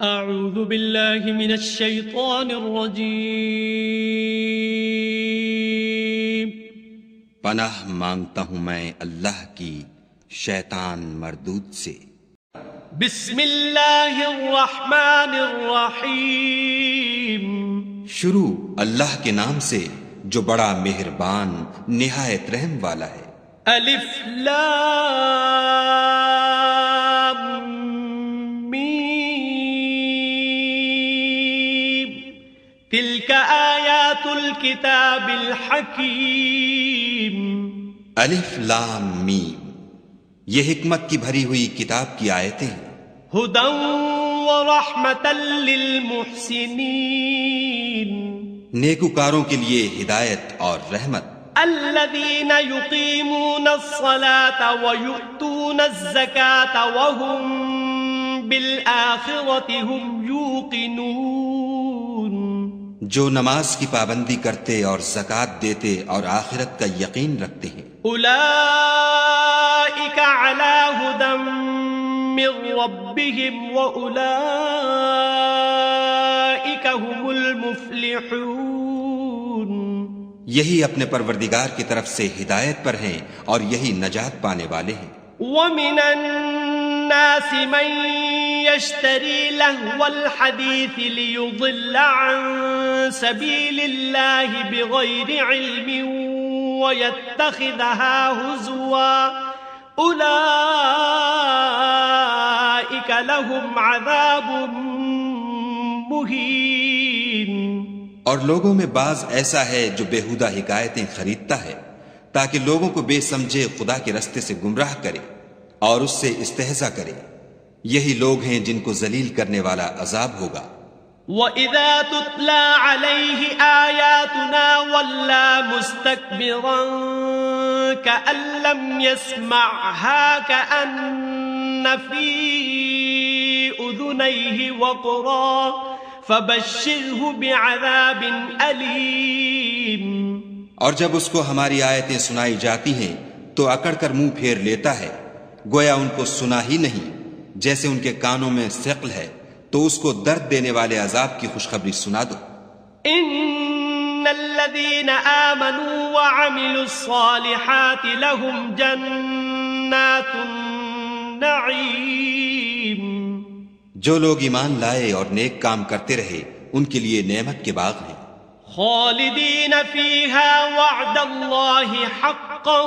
اعوذ باللہ من الشیطان الرجیم۔ پناہ مانگتا ہوں میں اللہ کی شیطان مردود سے۔ بسم اللہ الرحمن الرحیم۔ شروع اللہ کے نام سے جو بڑا مہربان نہایت رحم والا ہے۔ الف لام میم، تلک آیات الکتاب الحکیم۔ الف لام میم، یہ حکمت کی بھری ہوئی کتاب کی آیتیں ہیں۔ ہدی ورحمۃ للمحسنین، نیکوکاروں کے لیے ہدایت اور رحمت۔ الذین یقیمون الصلاة ویؤتون الزکاة وهم بالآخرة هم یوقنون، جو نماز کی پابندی کرتے اور زکوٰۃ دیتے اور آخرت کا یقین رکھتے ہیں۔ اولئک علی ھدی من ربهم واولئک هم المفلحون، یہی اپنے پروردگار کی طرف سے ہدایت پر ہیں اور یہی نجات پانے والے ہیں۔ ومن الناس من يشتري لهو الحديث ليضل عن سبيل الله بغير علم ويتخذها هزوا، أولئك لهم عذاب مهين۔ اور لوگوں میں بعض ایسا ہے جو بیہودہ حکایتیں خریدتا ہے تاکہ لوگوں کو بے سمجھے خدا کے رستے سے گمراہ کرے اور اس سے استہزاء کرے، یہی لوگ ہیں جن کو ذلیل کرنے والا عذاب ہوگا۔ وَإِذَا تُتْلَى عَلَيْهِ آيَاتُنَا وَلَّى مُسْتَكْبِرًا كَأَن لَّمْ يَسْمَعْهَا كَأَنَّ فِي أُذُنَيْهِ وَقْرًا فَبَشِّرْهُ بِعَذَابٍ أَلِيمٍ۔ اور جب اس کو ہماری آیتیں سنائی جاتی ہیں تو اکڑ کر منہ پھیر لیتا ہے، گویا ان کو سنا ہی نہیں، جیسے ان کے کانوں میں ثقل ہے، تو اس کو درد دینے والے عذاب کی خوشخبری سنا دو۔ ان الذين آمنوا وعملوا الصالحات لهم جنات النعیم، جو لوگ ایمان لائے اور نیک کام کرتے رہے ان کے لیے نعمت کے باغ ہیں، خالدین فیہا وعد اللہ حقا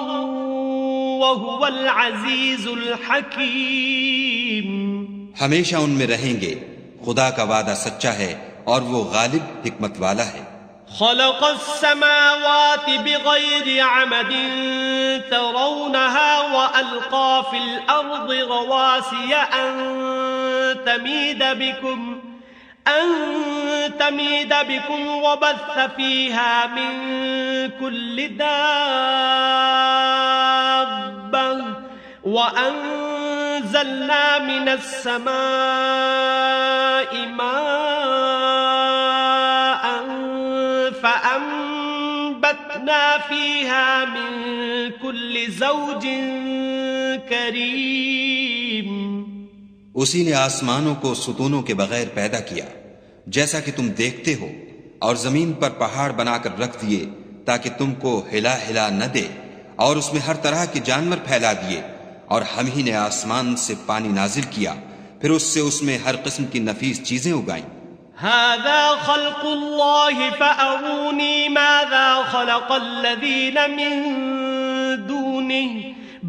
وهو العزیز الحکیم، ہمیشہ ان میں رہیں گے، خدا کا وعدہ سچا ہے اور وہ غالب حکمت والا ہے۔ خلق السماوات بغیر عمد ترونها وألقى في الأرض رواسي أن تميد بكم وبث فيها من كل دابة وأنزلنا من السماء ماء فأنبتنا فيها من كل زوج كريم۔ اسی نے آسمانوں کو ستونوں کے بغیر پیدا کیا جیسا کہ تم دیکھتے ہو، اور زمین پر پہاڑ بنا کر رکھ دیے تاکہ تم کو ہلا ہلا نہ دے، اور اس میں ہر طرح کے جانور پھیلا دیے، اور ہم ہی نے آسمان سے پانی نازل کیا، پھر اس میں ہر قسم کی نفیس چیزیں اگائیں۔ هذا خلق اللہ فأرونی ماذا خلق الذین من دونه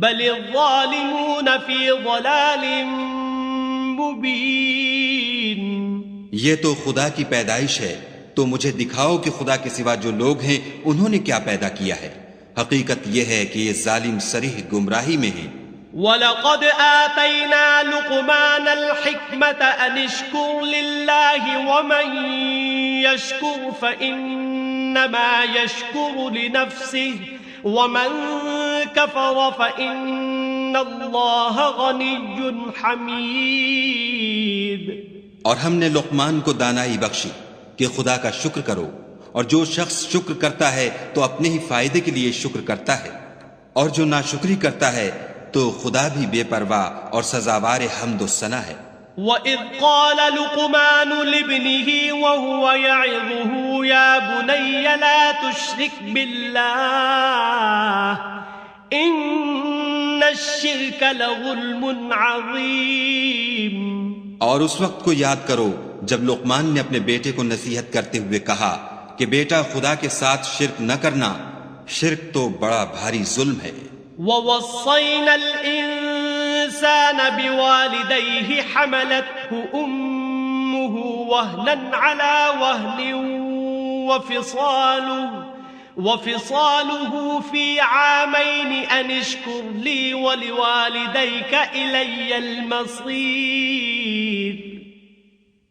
بل الظالمون فی ضلال مبین۔ یہ تو خدا کی پیدائش ہے، تو مجھے دکھاؤ کہ خدا کے سوا جو لوگ ہیں انہوں نے کیا پیدا کیا ہے۔ حقیقت یہ ہے کہ یہ ظالم صریح گمراہی میں ہیں۔ وَلَقَدْ آتَيْنَا لُقْمَانَ الْحِكْمَةَ أَنِ اشْكُرْ لِلَّهِ وَمَنْ يَشْكُرْ فَإِنَّمَا يَشْكُرُ لِنَفْسِهِ وَمَنْ كَفَرَ فَإِنَّ اللَّهَ غَنِيٌّ حَمِيدٌ۔ اور ہم نے لقمان کو دانائی بخشی کہ خدا کا شکر کرو، اور جو شخص شکر کرتا ہے تو اپنے ہی فائدے کے لیے شکر کرتا ہے، اور جو ناشکری کرتا ہے تو خدا بھی بے پرواہ اور سزاوار حمد و ثنا ہے۔ وَإِذْ قَالَ لُقْمَانُ لِابْنِهِ وَهُوَ يَعِظُهُ يَا بُنَيَّ لَا تُشْرِكْ بِاللَّهِ إِنَّ الشِّرْكَ لَظُلْمٌ عَظِيمٌ۔ اور اس وقت کو یاد کرو جب لقمان نے اپنے بیٹے کو نصیحت کرتے ہوئے کہا کہ بیٹا خدا کے ساتھ شرک نہ کرنا، شرک تو بڑا بھاری ظلم ہے۔ وَوَصَّيْنَا الْإِنسَانَ بِوَالِدَيْهِ حَمَلَتْهُ أُمُّهُ وَهْنًا عَلَى وَهْنٍ وَفِصَالُهُ فِي عَامَيْنِ أَنِ اشْكُرْ لِي وَلِوَالِدَيْكَ إِلَيَّ الْمَصِيرُ۔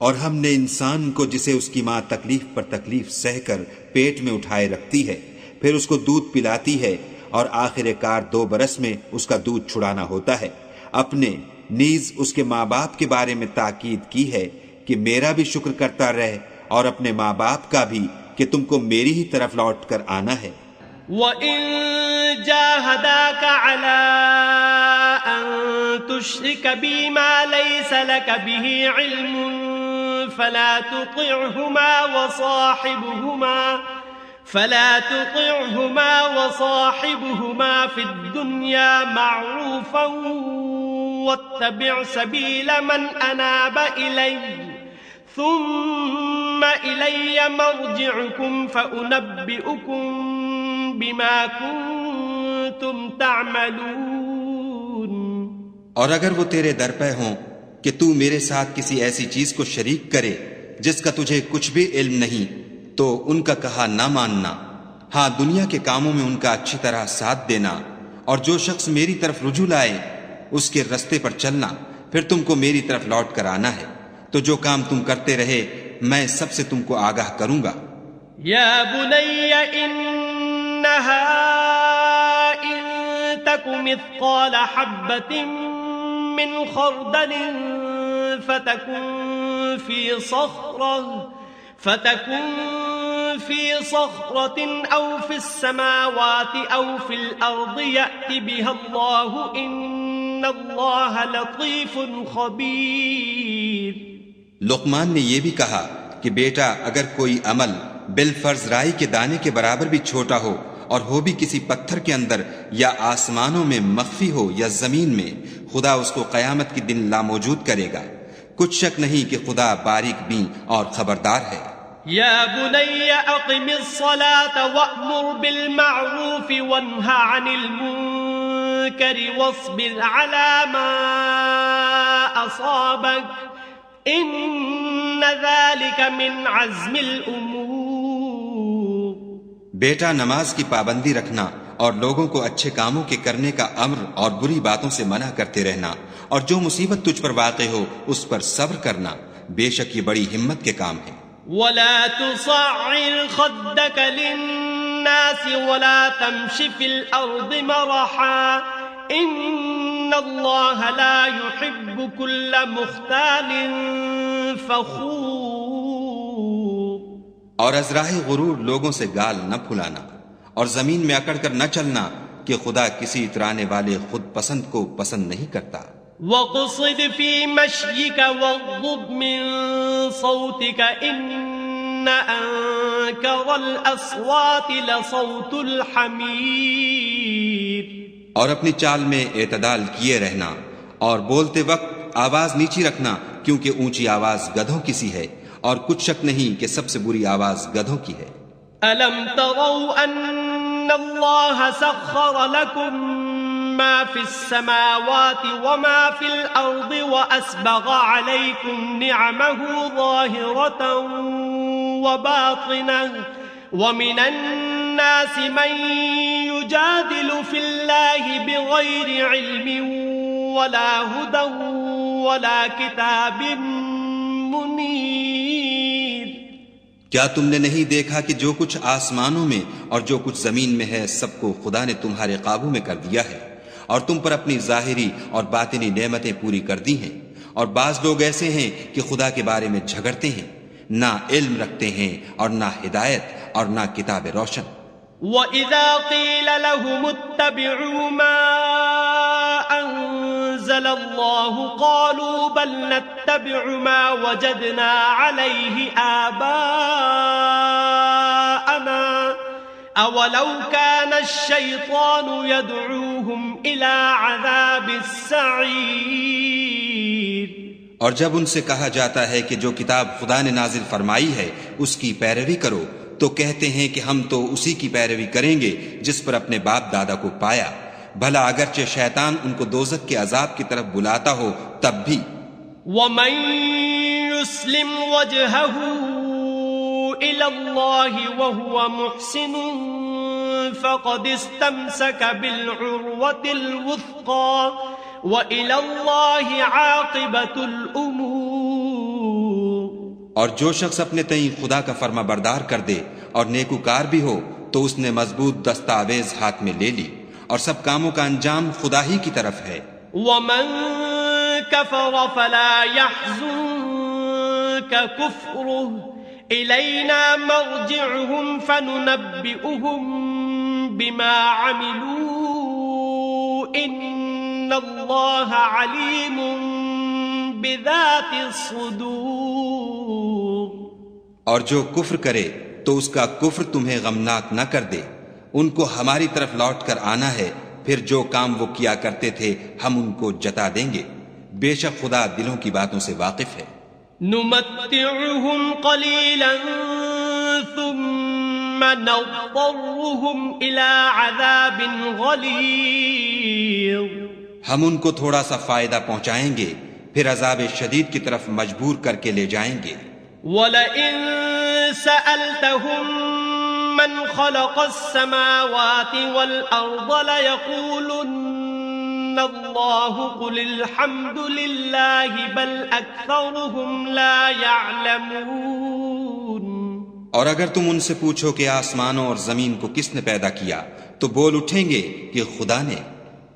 اور ہم نے انسان کو جسے اس کی ماں تکلیف پر تکلیف سہ کر پیٹ میں اٹھائے رکھتی ہے، پھر اس کو دودھ پلاتی ہے، اور آخر کار 2 برس میں اس کا دودھ چھڑانا ہوتا ہے۔ اپنے نیز اس کے ماں باپ کے بارے میں تاکید کی ہے کہ میرا بھی شکر کرتا رہ، اور اپنے ماں باپ کا بھی کہ تم کو میری ہی طرف لوٹ کر آنا ہے۔ وَإِن جَاهَدَاكَ عَلَىٰ أَن تُشْرِكَ بِي مَا لَيْسَ لَكَ بِهِ عِلْمٌ فَلَا تُطِعْهُمَا وَصَاحِبْهُمَا فِي الدُّنْيَا مَعْرُوفًا وَاتَّبِعْ سَبِيلَ مَنْ أَنَابَ إِلَيَّ ثُمَّ إِلَيَّ مَرْجِعُكُمْ فَأُنَبِّئُكُمْ بِمَا كُنْتُمْ تَعْمَلُونَ۔ اور اگر وہ تیرے در پہ ہوں کہ تو میرے ساتھ کسی ایسی چیز کو شریک کرے جس کا تجھے کچھ بھی علم نہیں، تو ان کا کہا نہ ماننا، ہاں دنیا کے کاموں میں ان کا اچھی طرح ساتھ دینا، اور جو شخص میری طرف رجوع لائے اس کے رستے پر چلنا، پھر تم کو میری طرف لوٹ کر آنا ہے، تو جو کام تم کرتے رہے میں سب سے تم کو آگاہ کروں گا۔ یا بنی انہا ان تک مثقال حبۃ من خردل فتکن فی صخرة أو في السماوات أو في الأرض يأت بها الله إن الله لطيف خبير۔ لقمان نے یہ بھی کہا کہ بیٹا اگر کوئی عمل بالفرض رائی کے دانے کے برابر بھی چھوٹا ہو، اور ہو بھی کسی پتھر کے اندر یا آسمانوں میں مخفی ہو یا زمین میں، خدا اس کو قیامت کے دن لاموجود کرے گا۔ کچھ شک نہیں کہ خدا باریک بین اور خبردار ہے۔ یا بنی اقم الصلاة وأمر بالمعروف وانہ عن المنکر واصبر على ما اصابک ان ذلك من عزم الامور۔ بیٹا نماز کی پابندی رکھنا اور لوگوں کو اچھے کاموں کے کرنے کا امر اور بری باتوں سے منع کرتے رہنا، اور جو مصیبت تجھ پر واقع ہو اس پر صبر کرنا، بے شک یہ بڑی ہمت کے کام ہے۔ وَلَا تُصَعِّرْ خَدَّكَ لِلنَّاسِ وَلَا تَمْشِ فِي الْأَرْضِ مَرَحًا إِنَّ اللَّهَ لَا يُحِبُّ كُلَّ مُخْتَالٍ فَخُورٍ۔ اور از راہ غرور لوگوں سے گال نہ پھلانا، اور زمین میں اکڑ کر نہ چلنا، کہ خدا کسی اترانے والے خود پسند کو پسند نہیں کرتا۔ وَقْصِدْ فِي مَشْيِكَ وَاغْضُضْ مِنْ صَوْتِكَ إِنَّ أَنْكَرَ الْأَصْوَاتِ لَصَوْتُ الْحَمِيرِ۔ اور اپنی چال میں اعتدال کیے رہنا، اور بولتے وقت آواز نیچی رکھنا، کیونکہ اونچی آواز گدھوں کی سی ہے، اور کچھ شک نہیں کہ سب سے بری آواز گدھوں کی ہے۔ أَلَمْ تَرَوْا أَنَّ اللَّهَ سَخَّرَ لَكُم مَّا فِي السَّمَاوَاتِ وَمَا فِي الْأَرْضِ وَأَسْبَغَ عَلَيْكُمْ نِعَمَهُ ظَاهِرَةً وَبَاطِنَةً وَمِنَ النَّاسِ مَن يُجَادِلُ فِي اللَّهِ بِغَيْرِ عِلْمٍ وَلَا هُدًى وَلَا كِتَابٍ مُنِيرٍ۔ کیا تم نے نہیں دیکھا کہ جو کچھ آسمانوں میں اور جو کچھ زمین میں ہے سب کو خدا نے تمہارے قابو میں کر دیا ہے، اور تم پر اپنی ظاہری اور باطنی نعمتیں پوری کر دی ہیں، اور بعض لوگ ایسے ہیں کہ خدا کے بارے میں جھگڑتے ہیں، نہ علم رکھتے ہیں اور نہ ہدایت اور نہ کتاب روشن۔ وَإِذَا قِيلَ لَهُمُ اتَّبِعُوا مَا أَنزَلَ أنزل الله قالوا بل نتبع ما وجدنا عليه آباءنا أولو كان الشيطان يدعوهم إلى عذاب السعير. اور جب ان سے کہا جاتا ہے کہ جو کتاب خدا نے نازل فرمائی ہے اس کی پیروی کرو تو کہتے ہیں کہ ہم تو اسی کی پیروی کریں گے جس پر اپنے باپ دادا کو پایا، بھلا اگرچہ شیطان ان کو دوزخ کے عذاب کی طرف بلاتا ہو تب بھی. وَمَن يُسْلِمْ وَجْهَهُ إِلَى اللَّهِ وَهُوَ مُحْسِنٌ فَقَدِ اسْتَمْسَكَ بِالْعُرْوَةِ الْوُثْقَى وَإِلَى اللَّهِ عَاقِبَةُ الْأُمُورِ. اور جو شخص اپنے تئیں خدا کا فرما بردار کر دے اور نیکوکار بھی ہو تو اس نے مضبوط دستاویز ہاتھ میں لے لی اور سب کاموں کا انجام خدا ہی کی طرف ہے. وَمَن كَفَرَ فَلَا يَحْزُنكَ كُفْرُهُ إِلَيْنَا مَرْجِعُهُمْ فَنُنَبِّئُهُم بِمَا عَمِلُوا إِنَّ اللَّهَ عَلِيمٌ بِذَاتِ الصُّدُورِ. اور جو کفر کرے تو اس کا کفر تمہیں غمناک نہ کر دے، ان کو ہماری طرف لوٹ کر آنا ہے، پھر جو کام وہ کیا کرتے تھے ہم ان کو جتا دیں گے، بے شک خدا دلوں کی باتوں سے واقف ہے. نمتعهم قليلا ثم نضطرهم إلى عذاب غليظ. ہم ان کو تھوڑا سا فائدہ پہنچائیں گے پھر عذاب شدید کی طرف مجبور کر کے لے جائیں گے. وَلَئِن سَأَلْتَهُم مَّنْ خَلَقَ السَّمَاوَاتِ وَالْأَرْضَ لَيَقُولُنَّ اللَّهُ قُلِ الْحَمْدُ لِلَّهِ بَلْ أَكْثَرُهُمْ لَا يَعْلَمُونَ. اور اگر تم ان سے پوچھو کہ آسمانوں اور زمین کو کس نے پیدا کیا تو بول اٹھیں گے کہ خدا نے.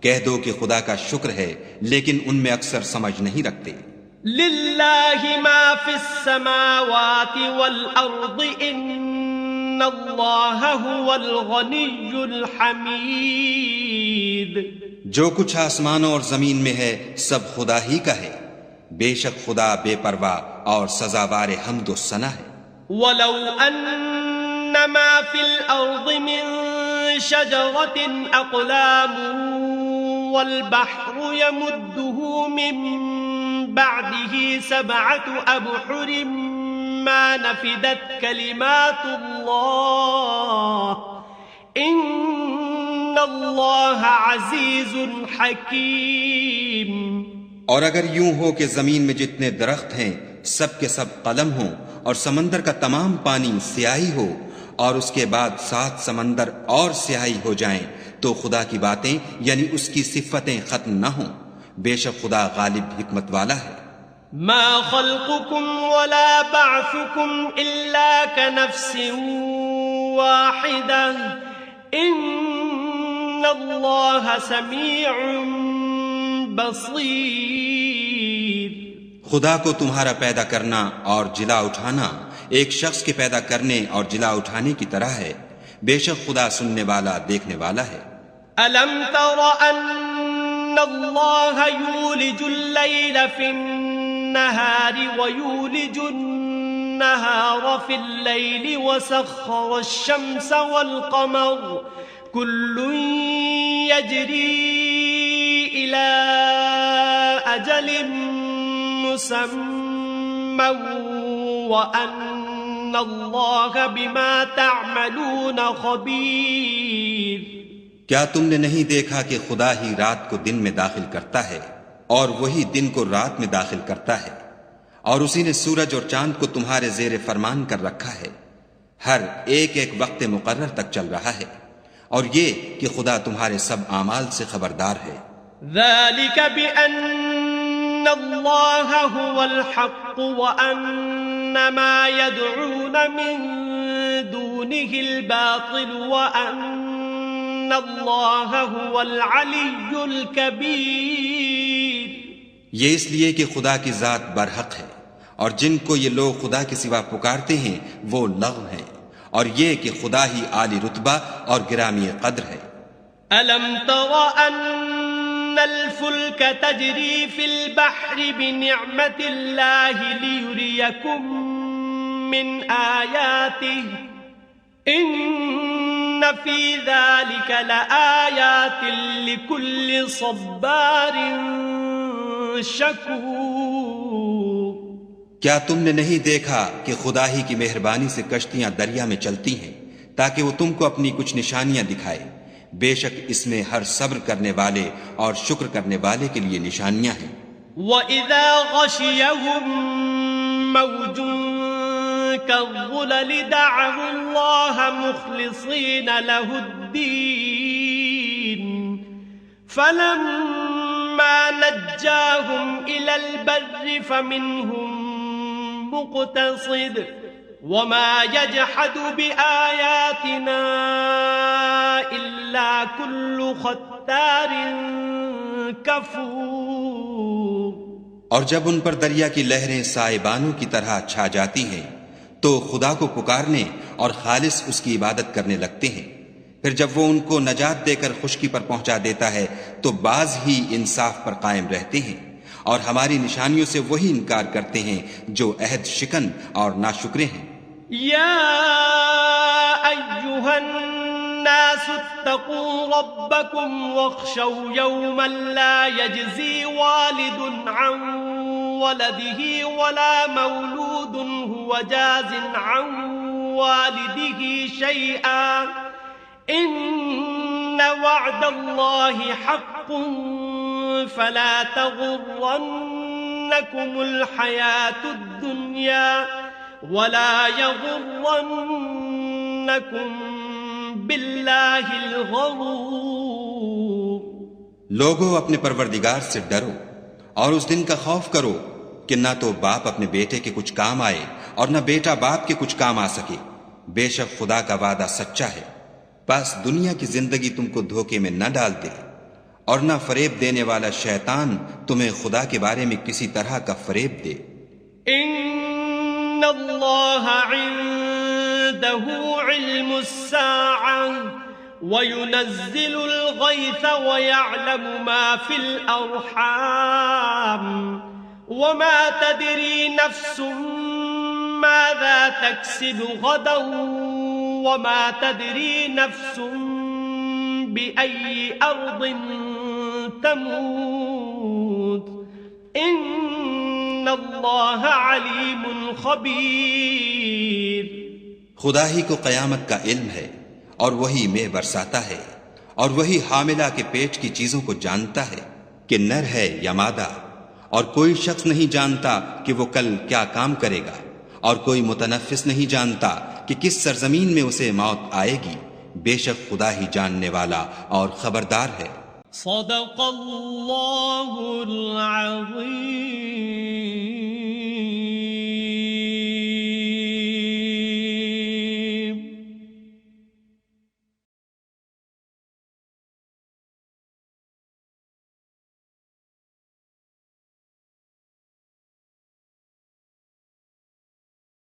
کہہ دو کہ خدا کا شکر ہے لیکن ان میں اکثر سمجھ نہیں رکھتے. لِلَّهِ مَا فِي السَّمَاوَاتِ وَالْأَرْضِ إِنَّ اللَّهَ هُوَ الْغَنِيُّ الْحَمِيدُ. جو کچھ آسمانوں اور زمین میں ہے سب خدا ہی کا ہے، بے شک خدا بے پرواہ اور سزاوار حمد و ثنا ہے. وَلَوْ أَنَّ مَا فِي الْأَرْضِ مِن شَجَرَةٍ أَقْلَامٌ وَالْبَحْرُ يَمُدُّهُ مِن بَعْدِهِ سَبْعَةُ أَبْحُرٍ مَا نَفِدَتْ كَلِمَاتُ اللَّهِ إِنَّ اللَّهَ عَزِيزٌ حَكِيمٌ. اور اگر یوں ہو کہ زمین میں جتنے درخت ہیں سب کے سب قلم ہوں اور سمندر کا تمام پانی سیاہی ہو اور اس کے بعد 7 سمندر اور سیاہی ہو جائیں تو خدا کی باتیں یعنی اس کی صفتیں ختم نہ ہوں، بے شک خدا غالب حکمت والا ہے. ما خلقكم ولا بعثكم إلا كنفس واحدة إن الله سميع بصير. خدا کو تمہارا پیدا کرنا اور جلا اٹھانا ایک شخص کے پیدا کرنے اور جلا اٹھانے کی طرح ہے، بے شک خدا سننے والا دیکھنے والا ہے. ألم تر أن الله يولج الليل في النهار ويولج النهار في الليل وسخر الشمس والقمر كل يجري إلى أجل مسمى وأن الله بما تعملون خبير. کیا تم نے نہیں دیکھا کہ خدا ہی رات کو دن میں داخل کرتا ہے اور وہی دن کو رات میں داخل کرتا ہے، اور اسی نے سورج اور چاند کو تمہارے زیر فرمان کر رکھا ہے، ہر ایک ایک وقت مقرر تک چل رہا ہے، اور یہ کہ خدا تمہارے سب اعمال سے خبردار ہے. ذلك بأن الله هو الحق وأن ما يدعون من دونه الباطل وأن الله هو العلي الكبير. یہ اس لیے کہ خدا کی ذات برحق ہے اور جن کو یہ لوگ خدا کے سوا پکارتے ہیں وہ لغو ہیں، اور یہ کہ خدا ہی عالی رتبہ اور گرامی قدر ہے. ألم تر أن الفلك تجري في البحر بنعمة الله ليريكم من آياته إن في ذلك لآيات لكل صبار شكور. کیا تم نے نہیں دیکھا کہ خدا ہی کی مہربانی سے کشتیاں دریا میں چلتی ہیں تاکہ وہ تم کو اپنی کچھ نشانیاں دکھائے؟ بے شک اس میں ہر صبر کرنے والے اور شکر کرنے والے کے لیے نشانیاں ہیں. وَإِذَا غَشِيَهُم مَّوْجٌ كَالظُّلَلِ دَعَوُا اللَّهَ مُخْلِصِينَ لَهُ الدِّينَ فَلَمَّا نَجَّاهُمْ إِلَى الْبَرِّ فَمِنْهُم مُّقْتَصِدٌ وَمَا يَجْحَدُ بِآيَاتِنَا إِلَّا كُلُّ خَتَّارٍ كَفُورٍ. اور جب ان پر دریا کی لہریں سائبانوں کی طرح چھا جاتی ہیں تو خدا کو پکارنے اور خالص اس کی عبادت کرنے لگتے ہیں. پھر جب وہ ان کو نجات دے کر خشکی پر پہنچا دیتا ہے تو بعض ہی انصاف پر قائم رہتے ہیں اور ہماری نشانیوں سے وہی انکار کرتے ہیں جو عہد شکن اور ناشکرے ہیں. یا ایھا الناس اتقوا ربکم واخشوا یوما لا یجزی والد عن ولده ولا مولود هو جاز عن والده شيئا ان وعد الله حق فلا تغرنكم الحياة الدنيا ولا يغرنكم بالله الغرور. لوگوں اپنے پروردگار سے ڈرو اور اس دن کا خوف کرو کہ نہ تو باپ اپنے بیٹے کے کچھ کام آئے اور نہ بیٹا باپ کے کچھ کام آ سکے. بے شک خدا کا وعدہ سچا ہے، بس دنیا کی زندگی تم کو دھوکے میں نہ ڈال دے اور نہ فریب دینے والا شیطان تمہیں خدا کے بارے میں کسی طرح کا فریب دے. ان اللہ عنده علم الساعة وينزل الغيث ويعلم ما في الأرحام وما تدري نفس ماذا تكسب غدا وما تدري نفس بأي أرض تموت ان اللہ علیم خبیر. خدا ہی کو قیامت کا علم ہے اور وہی مے برساتا ہے اور وہی حاملہ کے پیٹ کی چیزوں کو جانتا ہے کہ نر ہے یا مادہ، اور کوئی شخص نہیں جانتا کہ وہ کل کیا کام کرے گا، اور کوئی متنفس نہیں جانتا کہ کس سرزمین میں اسے موت آئے گی. بے شک خدا ہی جاننے والا اور خبردار ہے. صدق اللہ العظیم.